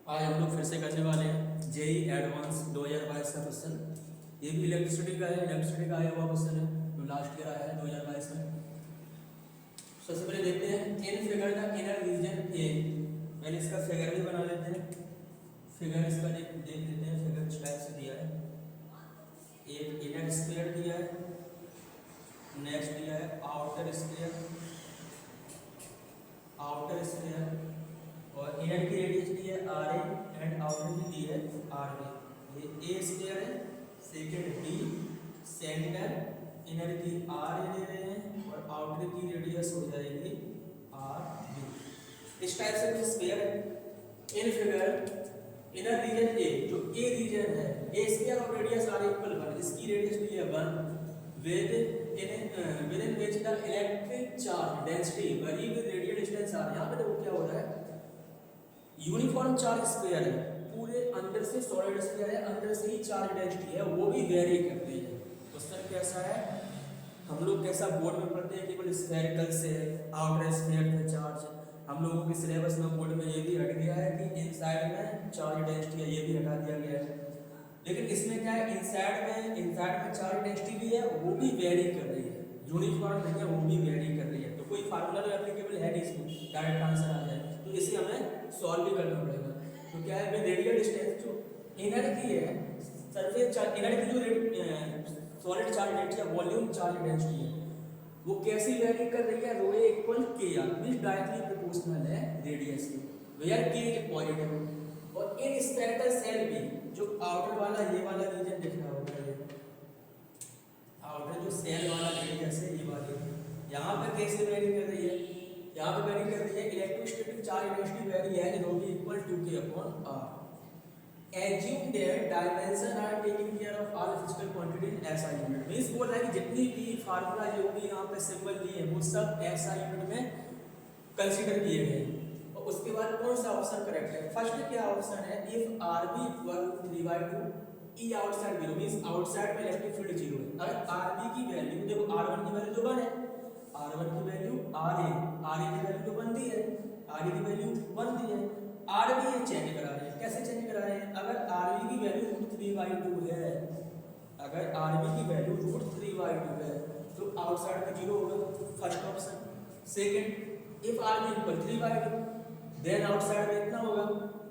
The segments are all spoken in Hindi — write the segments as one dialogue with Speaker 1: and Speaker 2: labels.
Speaker 1: आज हम लोग फिर से करने वाले हैं जेई एडवांस 2022 का क्वेश्चन। ये भी इलेक्ट्रिसिटी का है, इलेक्ट्रिसिटी का आया हुआ क्वेश्चन है जो लास्ट ईयर आया है 2022 में। सबसे पहले देखते हैं in figure the inner region A. पहले इसका फिगर भी बना लेते हैं। फिगर इसका देख लेते हैं। फिगर इस टाइप से दिया है, एक इनर स्क्वायर दिया है, नेक्स्ट दिया है आउटर स्क्वायर, आउटर स्क्वायर और इनर की रेडियस दी है आर ए एंड आउटर की दी है आर बी। ये ए स्क्वायर है, सेकेंड बी, सेंटर इनर की आर ए दे रहे हैं और आउटर की रेडियस हो जाएगी आर बी। इस टाइप से कुछ स्क्वायर है। इन फिगर इनर रीजन ए, जो ए रीजन है, ए स्क्वायर और रेडियस आर इक्वल 1, इसकी रेडियस दी है 1 within which the electric charge density vary with radial distance r। यहाँ पे देखो क्या हो रहा है, यूनिफॉर्म चार्ज स्क्वायर है, पूरे अंदर से सॉलिड स्क्वायर है, अंदर से ही चार्ज डेंसिटी है वो भी वेरी करती है। क्वेश्चन कैसा है, हम लोग कैसा बोर्ड में पढ़ते हैं केवल स्फेरिकल से आउटर स्फीयर का चार्ज। हम लोगों के सिलेबस में बोर्ड में ये भी हट गया है कि इनसाइड में चार्ज डेंसिटी है, ये भी हटा दिया गया है। लेकिन इसमें क्या है, इनसाइड में चार्ज डेंसिटी भी है, वो भी वेरी कर रही है, यूनिफॉर्म नहीं है, वो भी वेरी कर रही है। तो कोई फार्मूला तो एप्लीकेबल है नहीं, इसमें डायरेक्ट आंसर आ जाए, तो इसे हमें सॉल्व भी करना पड़ेगा। तो क्या है, रेडियल डिस्टेंस जो इनर की है, सरफेस चार्ज इनर की जो सॉलिड चार्ज डेंसिटी है, वॉल्यूम चार्ज डेंसिटी है, वो कैसी वेरी कर रही है, रो ए इक्वल के आर, मींस डायरेक्टली प्रोपोर्शनल है रेडियस के, वेयर के इज पॉजिटिव। और इन स्फेरिकल सेल भी जो आउटर वाला ये वाला रीजन दिख रहा होगा, ये आउटर जो सेल वाला रेडियस है ये वाली, यहाँ पे कैसे वेरी कर रही है, यहाँ पे वेरी कर रही है इलेक्ट्रोस्टैटिक चार्ज डेंसिटी वेरी है rho be equal to K upon R. Assume that dimension are taking care of all physical quantity in SI unit। Means बोल रहा है कि जितनी भी फार्मूला जो भी यहाँ पे सिंबल दिए हैं वो सब SI यूनिट में कंसीडर किए गए हैं। और उसके बाद कौन सा ऑप्शन करेक्ट है, फर्स्ट क्या ऑप्शन है, if R B equal 3/2 E outside 0, means outside में इलेक्ट्रिक फील्ड 0 है। अगर आर बी की वैल्यू देखो, R1 की वैल्यू तो 1 है, R1 की वैल्यू RA, RA की वैल्यू तो 1 दी है, RA की वैल्यू 1 दी है, आर बी ये चेंज करा रहे हैं। कैसे चेंज करा रहे हैं, अगर आर बी की वैल्यू √3/2 है, अगर आर बी की वैल्यू √3/2 है तो आउटसाइड में 0 होगा, first option. Second, if R B equal 3/2 then outside में इतना होगा,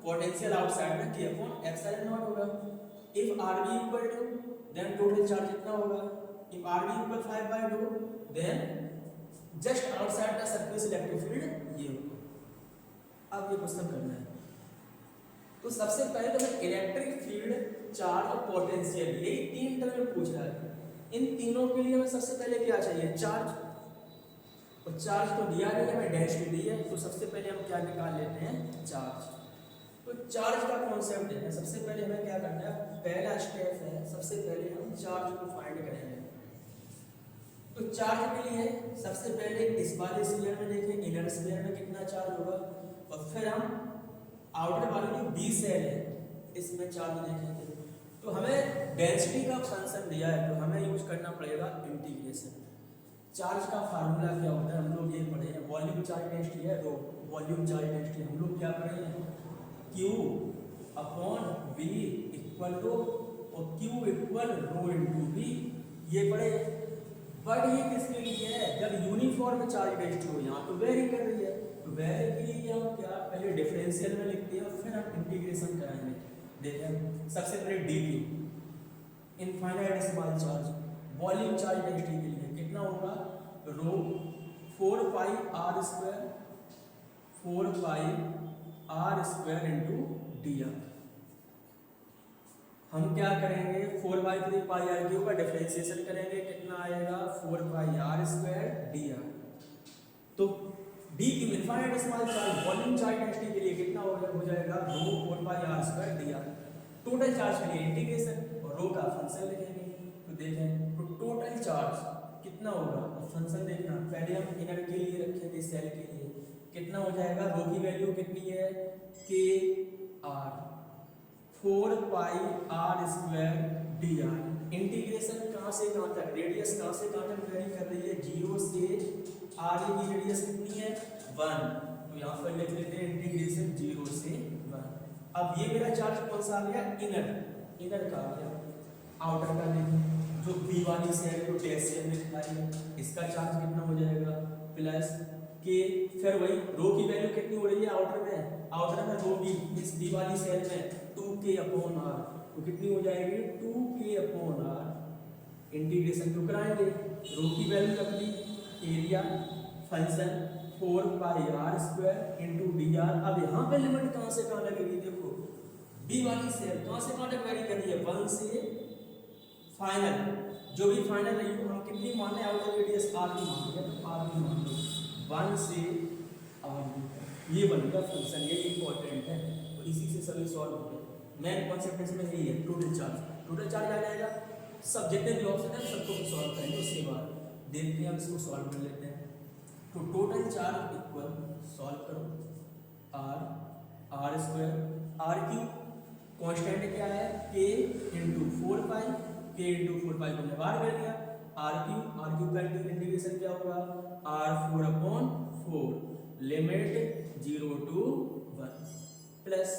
Speaker 1: पोटेंशियल आउटसाइड में k अपॉन एप्सिलॉन नॉट होगा। If R B equal two then total charge इतना होगा। If R B equal 5/2 then just outside the surface electric field ये होगा। अब ये क्वेश्चन करना है, तो सबसे पहले तो मैं इलेक्ट्रिक फील्ड, चार्ज और पोटेंशियल, यही तीन तरह में पूछ रहा है। इन तीनों के लिए हमें सबसे पहले क्या चाहिए, चार्ज। और चार्ज तो दिया नहीं है, हमें डेंसिटी दी है, तो सबसे पहले हम क्या निकाल लेते हैं, चार्ज। तो चार्ज का कॉन्सेप्ट है, सबसे पहले हमें क्या करना है, पहला स्टेप है, सबसे पहले हम चार्ज को फाइंड करेंगे। तो चार्ज के लिए सबसे पहले इस वाले स्फीयर में देखें, इनर स्फीयर में कितना चार्ज होगा, और फिर हम आउटर वाले जो बी सेल है इसमें चार्ज देखेंगे। तो हमें डेंसिटी का फंक्शन दिया है, तो हमें यूज करना पड़ेगा इंटीग्रेशन। चार्ज का फार्मूला क्या होता है, हम लोग ये पढ़े हैं, वॉल्यूम चार्ज डेंसिटी है, रो वॉल्यूम चार्ज डेंसिटी हम लोग क्या पढ़े हैं, Q upon V equal to, और Q equal rho into V, ये पढ़े। बट ये किसके लिए है, जब यूनिफॉर्म चार्ज डेंसिटी हो, यहाँ तो वेरी कर रही है, तो वेरी के लिए हम क्या पहले डिफरेंशियल में लिखते हैं और फिर हम इंटीग्रेशन कराएंगे। देखें सबसे पहले dt infinite small charge volume charge density के लिए कितना होगा, रो 4πr² 4πr² इनटू dr। हम क्या करेंगे, 4/3πr³ का डिफरेंशिएशन करेंगे, कितना आएगा 4πr² dr। तो डी की infinite small charge volume charge density के लिए कितना हो जाएगा, रो 4πr² dr। टोटल चार्ज के लिए इंटीग्रेशन और रो का फंक्शन लिखेंगे। तो देखें तो टोटल चार्ज कितना होगा, और फंक्शन देखना, पहले हम इनर के लिए रखे थे, सेल के लिए कितना हो जाएगा, रो की वैल्यू कितनी है, के आर 4πr² dr। इंटीग्रेशन कहाँ से कहाँ तक, रेडियस कहाँ से कहाँ तक वेरी कर रही है, 0 से आर की रेडियस कितनी है 1, तो यहाँ पर लिख लेते हैं इंटीग्रेशन 0 से 1। अब ये मेरा चार्ज कौन सा आ गया, इनर का आ गया। आउटर का देखिए, जो बी वाली सेल को डैश से हमने दिखाई है, इसका चार्ज कितना हो जाएगा, प्लस के। फिर वही रो की वैल्यू कितनी हो रही है आउटर में रो बी, इस बी वाली सेल में 2k/r, तो कितनी हो जाएगी 2k/r। इंटीग्रेशन तो कराएंगे, रो की वैल्यू रख दी, area function 4πr² into dr। अब यहाँ पे लिमिट कहाँ से कहाँ लगेगी, देखो बी वाली सेल कहाँ से कहाँ तक वेरी कर रही है, 1 से फाइनल, जो भी फाइनल है हम कितनी मान रहे हैं, आउटर रेडियस r की मान रहे हैं, तो r की मान लो 1 से r। ये बनेगा फंक्शन, ये इंपॉर्टेंट है और इसी से सभी सॉल्व होंगे। मेन कॉन्सेप्ट इसमें यही है, टोटल चार्ज आ जाएगा। सब जितने भी ऑप्शन है सबको सॉल्व करेंगे, उसके बाद देखते हैं हम इसको सॉल्व कर लेते हैं। तो टोटल चार्ज इक्वल, सॉल्व करो, r² r क्यू कांस्टेंट क्या है, k इंटू 4π, k इंटू 4π को हमने बाहर कर दिया, r क्यू का इंटीग्रेशन क्या होगा, r4/4 लिमिट 0 to 1 प्लस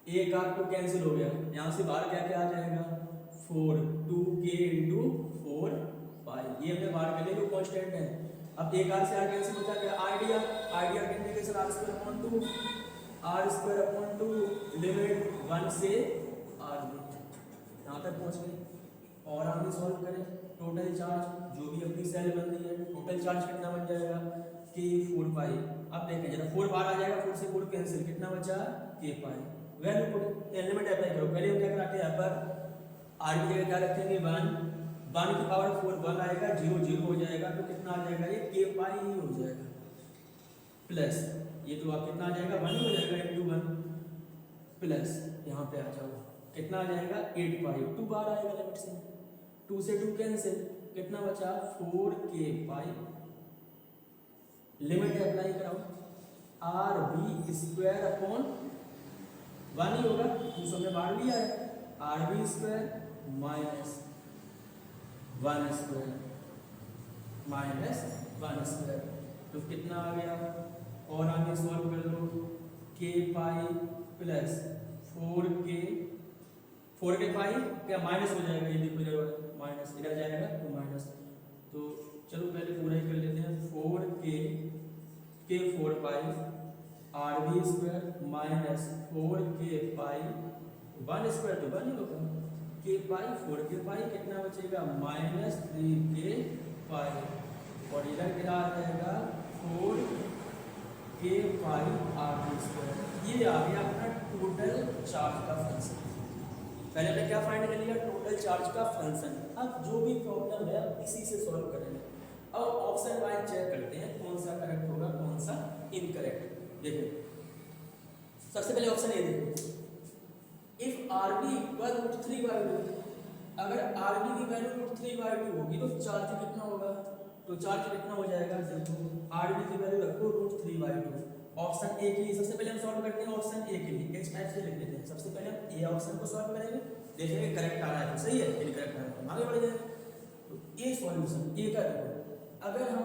Speaker 1: एक r को कैंसिल हो गया, यहाँ से बाहर क्या क्या आ जाएगा, 4 2k इंटू 4π, ये हमने बाहर कर लिया जो कांस्टेंट है। अब एक r से r कैंसिल होता है, आइडिया का इंटीग्रेशन r²/2 लिमिट 1 से r, यहाँ तक पहुँच गए। और आगे सॉल्व करें, टोटल चार्ज जो भी अपनी सेल बन रही है, टोटल चार्ज कितना बन जाएगा, k 4π। अब देखें जरा 4 बाहर आ जाएगा, 4 से 4 कैंसिल, कितना बचा, k π। Value put element apply करो, पहले हम क्या कराते हैं, यहाँ पर r की जगह क्या रखेंगे 1 की पावर 4 1 आएगा, 0 0 हो जाएगा, तो कितना आ जाएगा, ये k π ही हो जाएगा, प्लस ये तो आप कितना आ जाएगा 1 हो जाएगा इंटू 1, प्लस यहाँ पे आ जाओ कितना आ जाएगा 8π, 2 बार आएगा लिमिट से, 2 से 2 कैंसिल, कितना बचा 4k π। लिमिट अप्लाई कराओ, rb² 1 ही होगा, 200 में बाहर लिया है, rb² माइनस 1² तो कितना आ गया, और आगे सॉल्व कर लो, k π प्लस 4k π क्या माइनस हो जाएगा, ये देखो जरूर माइनस इधर जाएगा तो माइनस, तो चलो पहले पूरा ही कर लेते हैं, 4k 4π rb² माइनस 4k π 1² तो 1 ही होगा, k π 4k π कितना बचेगा, माइनस 3k π, और इधर कितना आ जाएगा 4k π rb²। ये आ गया अपना टोटल चार्ज का फंक्शन। पहले हमने क्या फाइंड कर लिया, टोटल चार्ज का फंक्शन। अब जो भी प्रॉब्लम है इसी से सॉल्व करेंगे। अब ऑप्शन वाइज चेक करते हैं कौन सा करेक्ट होगा कौन सा इनकरेक्ट। देखो सबसे पहले ऑप्शन ए देखो, इफ rb इक्वल √3/2, अगर rb की वैल्यू √3/2 होगी तो चार्ज कितना होगा, तो चार्ज कितना हो जाएगा, देखो rb की वैल्यू रखो √3/2। ऑप्शन ए के लिए सबसे पहले हम सॉल्व करते हैं, ऑप्शन ए के लिए इस टाइप से लिख देते हैं। सबसे पहले हम ए ऑप्शन को सॉल्व करेंगे, देखेंगे करेक्ट आ रहा है तो सही है, इनकरेक्ट आ रहा है आगे बढ़ जाएंगे। तो ए सॉल्यूशन ए का देखो, अगर हम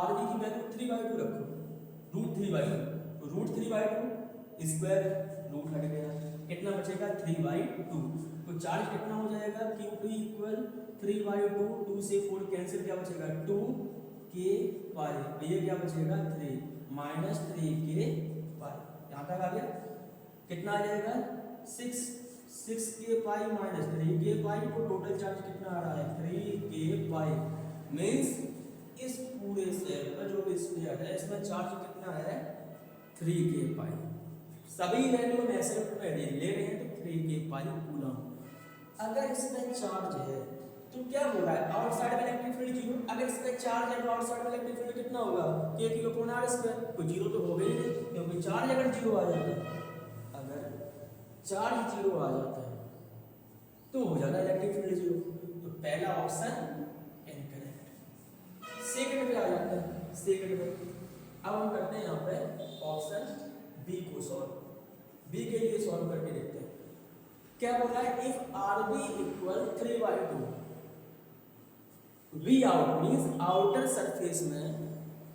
Speaker 1: rb की वैल्यू 3/2 रखो, √3/2 तो √3/2 स्क्वायर रूट हट गया, कितना बचेगा 3/2। तो चार्ज कितना हो जाएगा, q2 इक्वल 3/2, 2 से 4 कैंसिल, क्या बचेगा 2k π, ये क्या बचेगा 3 माइनस 3k π। यहाँ तक आ गया, कितना आ जाएगा 6k π माइनस 3k π, तो टोटल चार्ज कितना आ रहा है 3k π। मीन्स इस पूरे सेल का जो भी स्फीयर है इसमें चार्ज कितना है 3k π। सभी वैल्यू हम ऐसे ले रहे हैं तो 3k π कूलम। अगर इसमें चार्ज है तो क्या हो रहा है, आउटसाइड में इलेक्ट्रिक फील्ड 0, अगर इसमें चार्ज है तो आउटसाइड में इलेक्ट्रिक फील्ड कितना होगा, k/r², तो 0 तो हो गई नहीं, क्योंकि चार्ज अगर 0 आ जाता है, अगर चार्ज 0 आ जाता है तो हो जाता है इलेक्ट्रिक फील्ड 0। तो पहला ऑप्शन इनकरेक्ट। सेकंड पे आ जाता है, सेकंड पे अब हम करते हैं यहाँ पे ऑप्शन बी को सॉल्व। बी के लिए सॉल्व करके देखते हैं क्या बोला है, if rb equal 3/2, V out means outer surface में,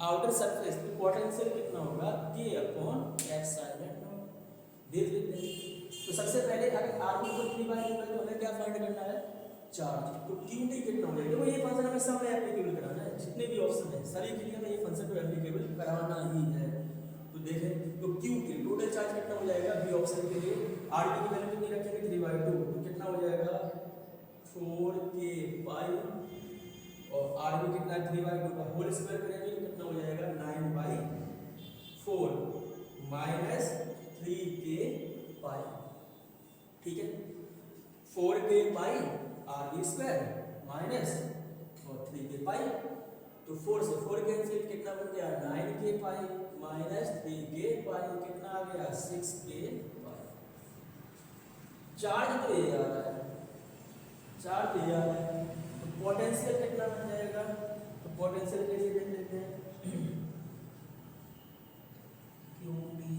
Speaker 1: आउटर सरफेस पे पोटेंशियल कितना होगा k/ε0। देख लेते हैं। तो सबसे पहले अगर आर इक्वल 3y इक्वल तो हमें क्या फाइंड करना है, चार्ज। तो क्यू टी कितना हो जाएगा, देखो ये फंक्शन हमें सब में एप्लीकेबल कराना है, जितने भी ऑप्शन है सभी के लिए हमें ये फंक्शन को एप्लीकेबल कराना ही है। तो देखें तो क्यू टी टोटल चार्ज कितना हो जाएगा बी ऑप्शन के लिए, आर टी की वैल्यू कितनी रखेंगे 3/2, तो कितना हो जाएगा 4k पाई, और आर भी कितना है 3/2 का होल स्क्वायर करेंगे तो कितना हो जाएगा 9/4 माइनस 3k पाई, ठीक है। 4k pi are B square minus और 3k पाई, तो 4 से 4 कैंसिल, कितना बन गया 9k पाई माइनस 3k पाई, कितना आ गया 6k पाई। चार्ज तो ये आ रहा है, चार्ज ये आ रहा है, तो पोटेंशियल कितना बन जाएगा, तो पोटेंशियल के लिए देख लेते हैं क्यू टी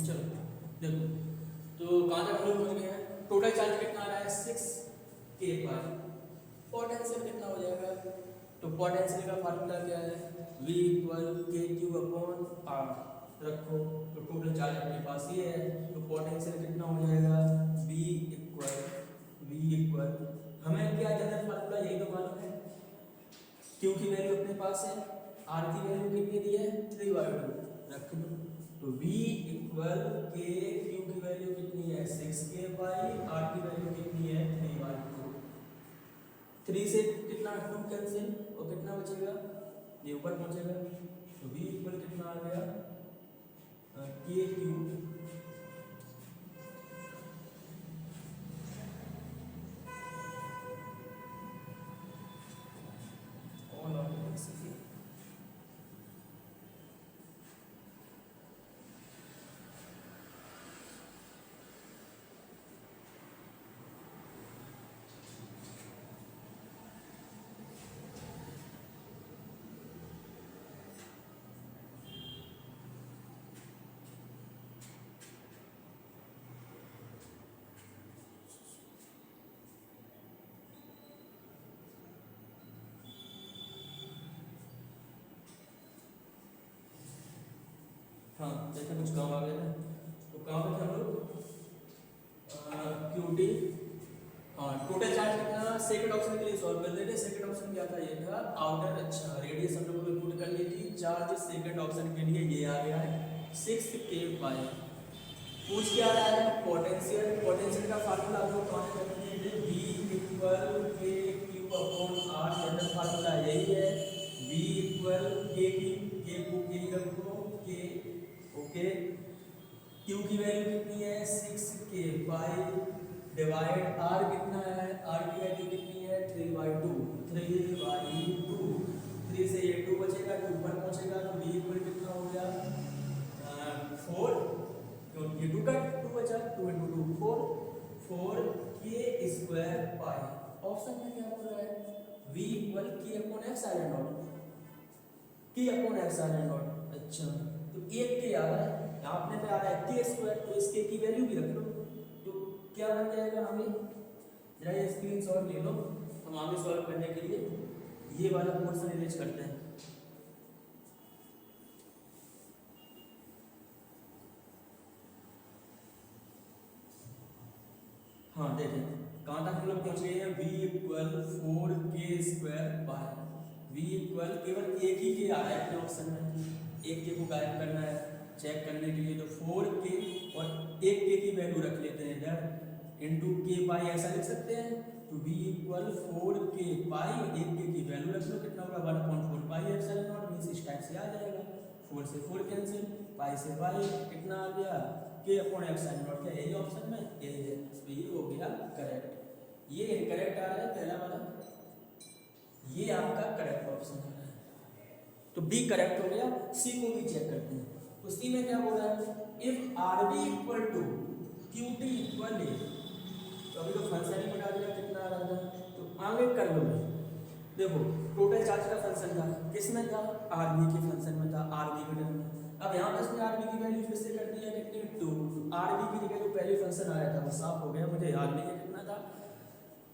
Speaker 1: चलो देखो, तो कहाँ तक हम लोग पहुँच गए हैं, टोटल चार्ज कितना आ रहा है 6k पाई, पोटेंशियल कितना हो जाएगा, तो पोटेंशियल का फार्मूला क्या है v equal K Q upon are, रखो तो टोटल चार्ज अपने पास ये है, तो पोटेंशियल कितना हो जाएगा v इक्वल हमें क्या जनरल फार्मूला यही तो मालूम है, क्यू की वैल्यू अपने पास है, आर की वैल्यू कितनी दी है 3/2, रख दो, तो v इक्वल के क्यू की वैल्यू कितनी है 6k पाई, आर की वैल्यू कितनी है 3/2, 3 से कितना 2 कैंसिल और कितना बचेगा ये ऊपर पहुंचेगा, तो v इक्वल कितना आ गया के क्यू ऑल ऑफ x। हाँ जैसे कुछ काम आ गया था, तो काम पे थे हम लोग क्यू टी, हाँ टोटल चार्ज कितना सेकंड ऑप्शन के लिए सॉल्व कर देते, सेकंड ऑप्शन क्या था ये था आउटर, अच्छा रेडियस हम लोगों ने पुट कर ली थी, चार्ज सेकंड ऑप्शन के लिए ये आ गया है 6k पाई। पूछ क्या रहा है पोटेंशियल, पोटेंशियल का फार्मूला आप लोग कौन सा करते हैं v equal K Q upon R, general formula यही है, v इक्वल के को के रखो के, ओके, क्यू की वैल्यू कितनी है 6k पाई डिवाइड आर कितना है, आर की वैल्यू कितनी है 3/2, 3 से ये 2 बचेगा, 2 ऊपर पहुंचेगा, तो v इक्वल कितना हो गया 4, तो ये 2 का 2 बचा, 2 × 2 4k स्क्वायर पाई। ऑप्शन में क्या बोल रहा है v equal k upon epsilon not, k upon epsilon not, अच्छा तो 1k आ रहा है, यहाँ अपने पे आ रहा है k स्क्वायर, तो इस k की वैल्यू भी रख लो, तो क्या बन जाएगा हमें, जरा ये स्क्रीनशॉट ले लो, हम आगे सॉल्व करने के लिए ये वाला पोर्शन इरेज करते हैं। हाँ देखें कहाँ तक हम लोग पहुँच गए हैं, v equal 4k square pi, v equal केवल एक ही के आ रहा है अपने ऑप्शन में, एक के को गायब करना है चेक करने के लिए, तो 4k और एक के की वैल्यू रख लेते हैं इधर इनटू k पाई, ऐसा लिख सकते हैं, तो v इक्वल 4k पाई, एक के की वैल्यू रख लो, कितना होगा 1/4 पाई एप्सिलॉन नॉट, मींस इस टाइप से आ जाएगा, 4 से 4 कैंसिल, पाई से पाई, कितना आ गया k अपॉन एप्सिलॉन नॉट, क्या यही ऑप्शन में यही है, तो ये हो गया करेक्ट। ये इनकरेक्ट आ रहा है पहला वाला, ये आपका करेक्ट ऑप्शन आ रहा है। तो बी करेक्ट हो गया। सी को भी चेक करते हैं। तो सी में क्या बोल रहा है, if R B equal to Q T equal A, तो अभी तो फंक्शन ही बता दिया कितना आ रहा था, तो आगे कर लो। देखो टोटल चार्ज का फंक्शन था, किसमें था, आर बी के फंक्शन में था, आर बी के टर्म में। अब यहाँ पर इसने आर बी की वैल्यू फिर से कर दी है कितनी, 2। आर बी की जगह जो पहले फंक्शन आया था वो साफ हो गया, मुझे याद नहीं है कितना था,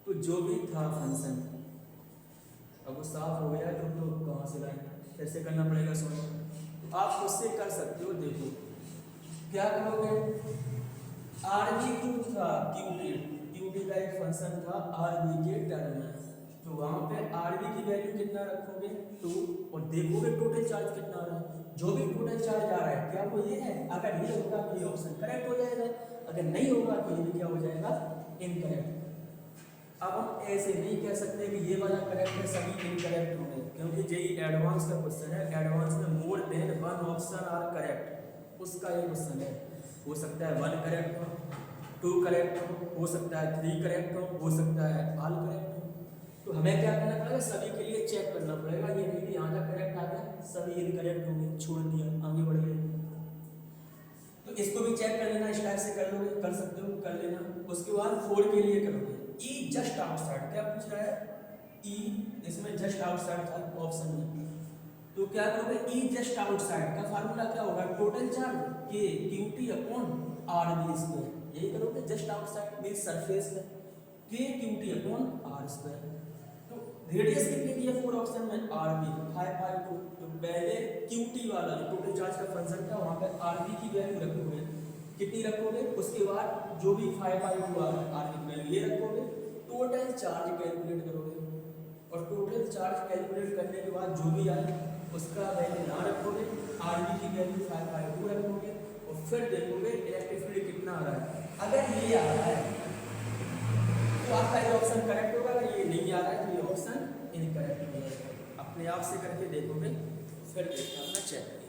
Speaker 1: तो जो भी था फंक्शन अब वो साफ हो गया, तो कहाँ से लाएं, फिर से करना पड़ेगा सॉल्व। तो आप उससे कर सकते हो। देखो क्या करोगे, आर बी क्यू था क्यू टी का एक फंक्शन था आर बी के टर्म में, तो वहाँ पे आर बी की वैल्यू कितना रखोगे, 2, और देखोगे टोटल चार्ज कितना आ रहा है। जो भी टोटल चार्ज आ रहा है क्या वो ये है, अगर ये होगा तो ये ऑप्शन करेक्ट हो जाएगा, अगर नहीं होगा तो ये भी क्या हो जाएगा, इनकरेक्ट। अब हम ऐसे नहीं कह सकते कि ये वाला करेक्ट है सभी इनकरेक्ट होंगे, क्योंकि जेई एडवांस का क्वेश्चन है, एडवांस में more than 1 option are correct, उसका ये क्वेश्चन है। हो सकता है 1 करेक्ट हो, 2 करेक्ट हो सकता है 3 करेक्ट हो सकता है ऑल करेक्ट हो। तो हमें क्या करना पड़ेगा, सभी के लिए चेक करना पड़ेगा, ये नहीं कि यहाँ तक करेक्ट आ गया सभी इनकरेक्ट होंगे, छोड़ दिया आगे बढ़ गए। तो इसको भी चेक कर लेना, इस टाइप से कर लोगे, कर सकते हो, कर लेना। उसके बाद 4 के लिए करोगे, ई जस्ट आउटसाइड, क्या पूछ रहा है, ई इसमें जस्ट आउटसाइड था ऑप्शन में, तो क्या करोगे, ई जस्ट आउटसाइड का फार्मूला क्या होगा, total charge K Q T upon R B square, यही करोगे। जस्ट आउटसाइड मींस सरफेस है, K Q T upon R square. तो रेडियस कितनी दी है 4 ऑप्शन में, आर बी 5/2, तो पहले क्यू टी वाला जो टोटल चार्ज का फंक्शन था वहाँ पे आर बी की वैल्यू रखोगे, कितनी रखोगे, उसके बाद जो भी 5/2 आ रहा है आर बी की वैल्यू ये रखोगे, टोटल चार्ज कैलकुलेट करोगे, और टोटल चार्ज कैलकुलेट करने के बाद जो भी आए उसका वैल्यू ना रखोगे, आर बी की वैल्यू 5/2 रखोगे, और फिर देखोगे इलेक्ट्रिक फील्ड कितना आ रहा है। अगर ये आ रहा है तो आपका ये ऑप्शन करेक्ट होगा, अगर ये नहीं आ रहा है तो ये ऑप्शन इनकरेक्ट हो जाएगा। अपने आप से करके देखोगे, फिर देखना अपना चेक।